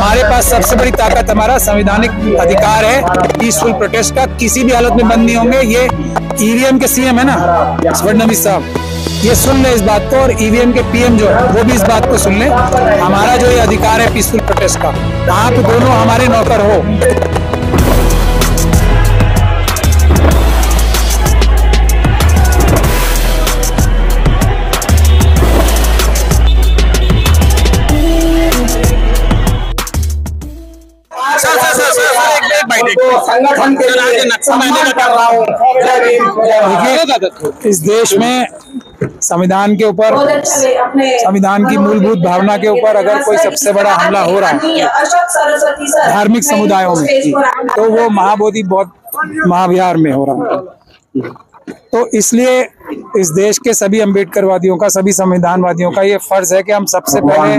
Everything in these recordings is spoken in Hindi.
हमारे पास सबसे बड़ी ताकत हमारा संवैधानिक अधिकार है पीसफुल प्रोटेस्ट का, किसी भी हालत में बंद नहीं होंगे। ये ईवीएम के सीएम है ना फडणवीस साहब, ये सुन ले इस बात को, और ईवीएम के पीएम जो है वो भी इस बात को सुन ले। हमारा जो ये अधिकार है पीसफुल प्रोटेस्ट का, आप दोनों हमारे नौकर हो। संगठन के लिए सम्मान कर रहा हूँ। देखिए, इस देश में संविधान के ऊपर, संविधान की मूलभूत भावना के ऊपर अगर कोई सबसे बड़ा हमला हो रहा है धार्मिक समुदायों में, तो वो महाबोधि बौद्ध महाविहार में हो रहा है। तो इसलिए इस देश के सभी अम्बेडकरवादियों का, सभी संविधानवादियों का ये फर्ज है कि हम सबसे पहले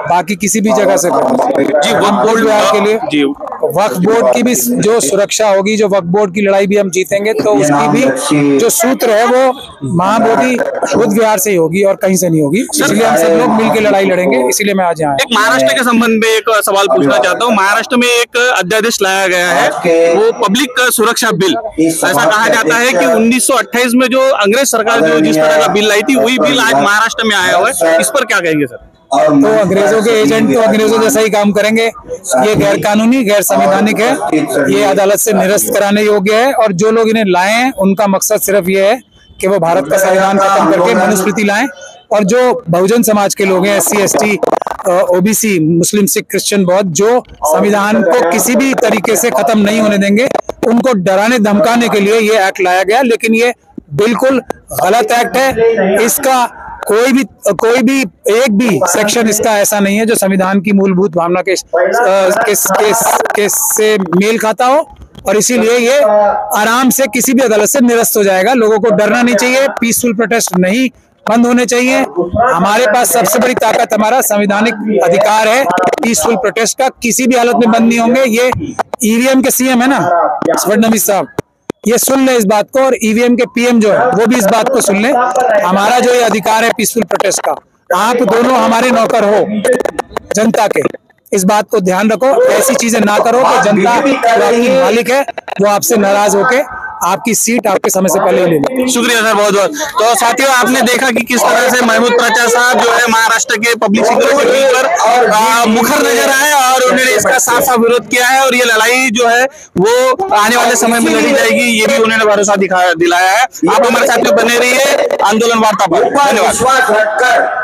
बाकी किसी भी जगह से करें जी वक्फ बोर्ड के लिए, वक्फ बोर्ड की भी जो सुरक्षा होगी, जो वक्फ बोर्ड की लड़ाई भी हम जीतेंगे तो उसकी भी जो सूत्र है वो महाबोधि बुद्ध विहार से ही होगी और कहीं से नहीं होगी। इसलिए हम सब लोग मिलकर लड़ाई लड़ेंगे। इसीलिए मैं आज यहाँ एक महाराष्ट्र के संबंध में एक सवाल पूछना चाहता हूँ। महाराष्ट्र में एक अध्यादेश लाया गया है, वो पब्लिक सुरक्षा बिल। ऐसा कहा जाता है कि 1928 में जो अंग्रेज सरकार जो जिस तरह का बिल लाई थी, वही बिल आज महाराष्ट्र में आया हुआ है। इस पर क्या कहेंगे सर? तो अंग्रेजों के एजेंट तो अंग्रेजों जैसा ही काम करेंगे। ये गैर कानूनी, गैर संवैधानिक है, ये अदालत से निरस्त कराने योग्य है। और जो लोग इन्हें लाए हैं उनका मकसद सिर्फ ये है कि वो भारत का संविधान खत्म करके मनुस्मृति लाएं। और जो बहुजन समाज के लोग हैं, SC ST OBC, मुस्लिम सिख क्रिश्चियन बौद्ध, जो संविधान को किसी भी तरीके से खत्म नहीं होने देंगे, उनको डराने धमकाने के लिए ये एक्ट लाया गया। लेकिन ये बिल्कुल गलत एक्ट है। इसका कोई भी एक भी सेक्शन इसका ऐसा नहीं है जो संविधान की मूलभूत भावना के से मेल खाता हो। और इसीलिए ये आराम से किसी भी अदालत से निरस्त हो जाएगा। लोगों को डरना नहीं चाहिए, पीसफुल प्रोटेस्ट नहीं बंद होने चाहिए। हमारे पास सबसे बड़ी ताकत हमारा संवैधानिक अधिकार है पीसफुल प्रोटेस्ट का, किसी भी हालत में बंद नहीं होंगे। ये ईवीएम के सीएम है ना फडणवीस साहब, ये सुन ले इस बात को, और ईवीएम के पीएम जो है वो भी इस बात को सुन ले। हमारा जो ये अधिकार है पीसफुल प्रोटेस्ट का, आप दोनों हमारे नौकर हो जनता के। इस बात को ध्यान रखो, ऐसी चीजें ना करो कि जनता जो आपकी मालिक है वो आपसे नाराज होके आपकी सीट आपके समय से पहले ले ले। शुक्रिया सर, बहुत बहुत। तो साथियों, आपने देखा कि किस तरह से महमूद प्रचार साहब जो है महाराष्ट्र के पब्लिक सिक्योरिटी बिल पर मुखर नजर आए और उन्होंने इसका साफ साफ विरोध किया है। और ये लड़ाई जो है वो आने वाले समय में लड़ी जाएगी, ये भी उन्होंने भरोसा दिलाया है। आप हमारे साथ बने रहिए आंदोलन वार्ता पर। धन्यवाद।